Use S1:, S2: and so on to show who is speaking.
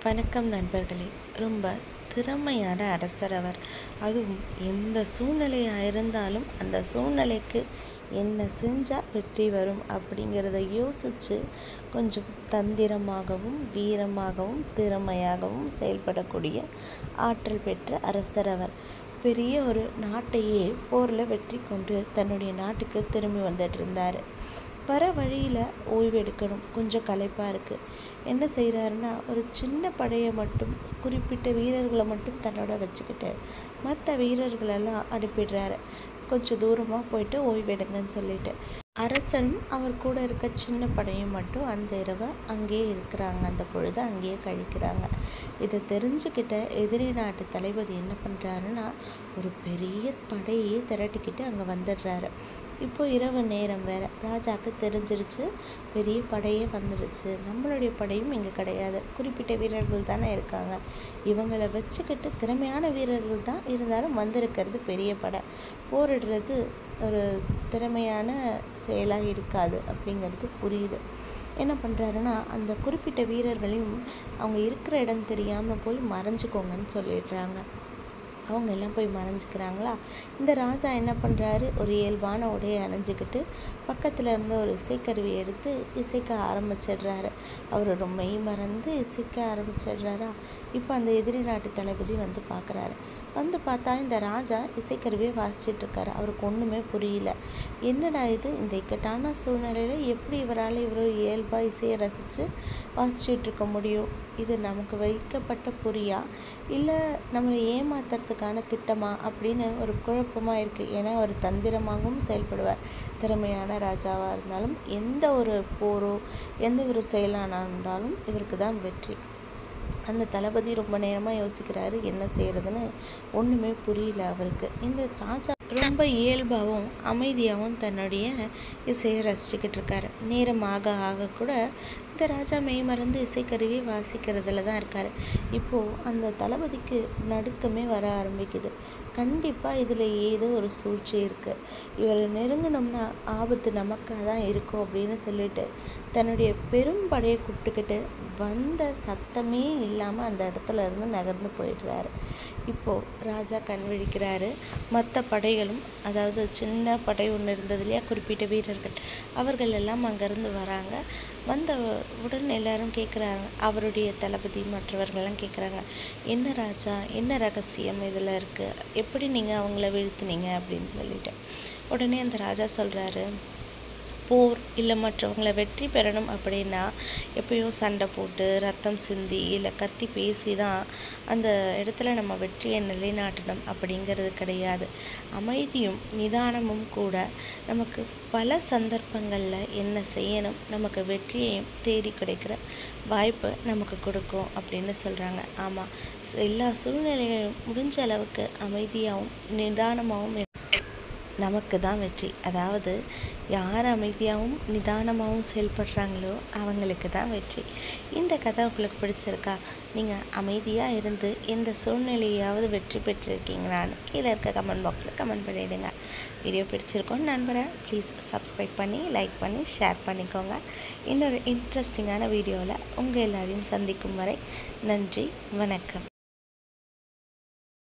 S1: வணக்கம் நண்பர்களே. ரொம்ப திறமையான அரசர் அவர். அதுவும் எந்த சூழ்நிலையாக இருந்தாலும் அந்த சூழ்நிலைக்கு என்ன செஞ்சால் வெற்றி வரும் அப்படிங்கிறத யோசித்து கொஞ்சம் தந்திரமாகவும் வீரமாகவும் திறமையாகவும் செயல்படக்கூடிய ஆற்றல் பெற்ற அரசர் அவர். பெரிய ஒரு நாட்டையே போரில் வெற்றி கொண்டு தன்னுடைய நாட்டுக்கு திரும்பி வந்துட்டு இருந்தார். வர வழியில் ஓய்வு எடுக்கணும், கொஞ்சம் களைப்பாக இருக்குது. என்ன செய்கிறாருன்னா, ஒரு சின்ன படையை மட்டும் குறிப்பிட்ட வீரர்களை மட்டும் தன்னோட வச்சுக்கிட்டு மற்ற வீரர்களெல்லாம் அனுப்பிடுறாரு. கொஞ்சம் தூரமாக போயிட்டு ஓய்வெடுங்கன்னு சொல்லிட்டு அரசரும் அவர் கூட இருக்க சின்ன படையும் மட்டும் அந்த இரவை அங்கேயே இருக்கிறாங்க. அந்த பொழுது அங்கேயே கழிக்கிறாங்க. இதை தெரிஞ்சுக்கிட்ட எதிரி நாட்டு தளபதி என்ன பண்ணுறாருன்னா, ஒரு பெரிய படையே திரட்டிக்கிட்டு அங்கே வந்துடுறாரு. இப்போ இரவு நேரம் வேறு. ராஜாவுக்கு தெரிஞ்சிருச்சு, பெரிய படையே வந்துடுச்சு, நம்மளுடைய படையும் இங்கே கிடையாது, குறிப்பிட்ட வீரர்கள் தானே இருக்காங்க, இவங்களை வச்சுக்கிட்டு திறமையான வீரர்கள் தான் இருந்தாலும் வந்திருக்கிறது பெரிய படை, போரிடுறது ஒரு திறமையான செயலாக இருக்காது அப்படிங்கிறது புரியுது. என்ன பண்ணுறாருன்னா, அந்த குறிப்பிட்ட வீரர்களையும் அவங்க இருக்கிற இடம் தெரியாமல் போய் மறைஞ்சிக்கோங்கன்னு சொல்லிடுறாங்க. அவங்க எல்லாம் போய் மறைஞ்சிக்கிறாங்களா. இந்த ராஜா என்ன பண்ணுறாரு, ஒரு இயல்பான உடையை அணிஞ்சிக்கிட்டு பக்கத்தில் இருந்த ஒரு இசைக்கருவி எடுத்து இசைக்க ஆரம்பிச்சிடுறாரு. அவர் ரொம்ப மெய் மறந்து இசைக்க ஆரம்பிச்சிடுறாரா. இப்போ அந்த எதிரி நாட்டு தளபதி வந்து பார்க்குறாரு. வந்து பார்த்தா இந்த ராஜா இசைக்கருவியை வாசிச்சிட்ருக்காரு. அவருக்கு ஒன்றுமே புரியல. என்னடா இது, இந்த இக்கட்டான சூழ்நிலையில் எப்படி இவரால் இயல்பாக இசையை ரசித்து வாசிச்சிட்ருக்க முடியும்? இது நமக்கு வைக்கப்பட்ட பொறியா இல்லை நம்மளை ஏமாத்துறதுக்கான திட்டமா அப்படின்னு ஒரு குழப்பமாக இருக்குது. ஏன்னா அவர் தந்திரமாகவும் செயல்படுவார். திறமையான ராஜாவாக இருந்தாலும் எந்த ஒரு போரோ எந்த ஒரு செயலானா இருந்தாலும் இவருக்கு தான் வெற்றி. அந்த தளபதி ரொம்ப நேரமாக யோசிக்கிறாரு, என்ன செய்கிறதுன்னு ஒன்றுமே புரியல அவருக்கு. இந்த ராஜா ரொம்ப இயல்பாகவும் அமைதியாகவும் தன்னுடைய இசையை ரசிச்சுக்கிட்டு இருக்காரு. நேரம் ஆக ஆக கூட இந்த ராஜா மெய் மறந்து இசைக்கருவி வாசிக்கிறதுல தான் இருக்கார். இப்போது அந்த தளபதிக்கு நடுக்கமே வர ஆரம்பிக்குது. கண்டிப்பாக இதில் ஏதோ ஒரு சூழ்ச்சி இருக்குது, இவர் நெருங்கினோம்னா ஆபத்து நமக்காக தான் இருக்கும் அப்படின்னு சொல்லிட்டு தன்னுடைய பெரும்படையை கூப்பிட்டுக்கிட்டு வந்த சத்தமே இல்லாமல் அந்த இடத்துல இருந்து நகர்ந்து போயிடுறாரு. இப்போது ராஜா கண் விழிக்கிறாரு. மற்ற படைகளும், அதாவது சின்ன படை ஒன்று இருந்தது இல்லையா, குறிப்பிட்ட வீரர்கள், அவர்கள் எல்லாம் அங்கேருந்து வராங்க. வந்த உடன் எல்லாரும் கேட்குறாங்க, அவருடைய தளபதி மற்றவர்கள்லாம் கேட்குறாங்க, என்ன ராஜா, என்ன ரகசியம் இதில் இருக்குது, எப்படி நீங்கள் அவங்கள வீழ்த்துனீங்க அப்படின்னு சொல்லிட்டு. உடனே அந்த ராஜா சொல்கிறாரு, போர் இல்லை மற்றவங்களை வெற்றி பெறணும் அப்படின்னா எப்பயும் சண்டை போட்டு ரத்தம் சிந்தி இல்லை கத்தி பேசி தான் அந்த இடத்துல நம்ம வெற்றியை நிலைநாட்டணும் அப்படிங்கிறது கிடையாது. அமைதியும் நிதானமும் கூட நமக்கு பல சந்தர்ப்பங்களில் என்ன செய்யணும், நமக்கு வெற்றியையும் தேடி கிடைக்கிற வாய்ப்பை நமக்கு கொடுக்கும் அப்படின்னு சொல்கிறாங்க. ஆமாம், எல்லா சூழ்நிலைகளும் முடிஞ்ச அளவுக்கு அமைதியாகவும் நிதானமாகவும் நமக்கு தான் வெற்றி. அதாவது யார் அமைதியாகவும் நிதானமாகவும் செயல்படுறாங்களோ அவங்களுக்கு தான் வெற்றி. இந்த கதை உங்களுக்கு பிடிச்சிருக்கா? நீங்கள் அமைதியாக இருந்து எந்த சூழ்நிலையாவது வெற்றி பெற்றிருக்கீங்களான்னு கீழே இருக்க கமெண்ட் பாக்ஸில் கமெண்ட் பண்ணிவிடுங்க. வீடியோ பிடிச்சிருக்கோன்னு நம்புகிறேன். ப்ளீஸ் சப்ஸ்கிரைப் பண்ணி லைக் பண்ணி ஷேர் பண்ணிக்கோங்க. இன்னொரு இன்ட்ரெஸ்டிங்கான வீடியோவில் உங்கள் எல்லாரையும் சந்திக்கும் வரை நன்றி, வணக்கம்.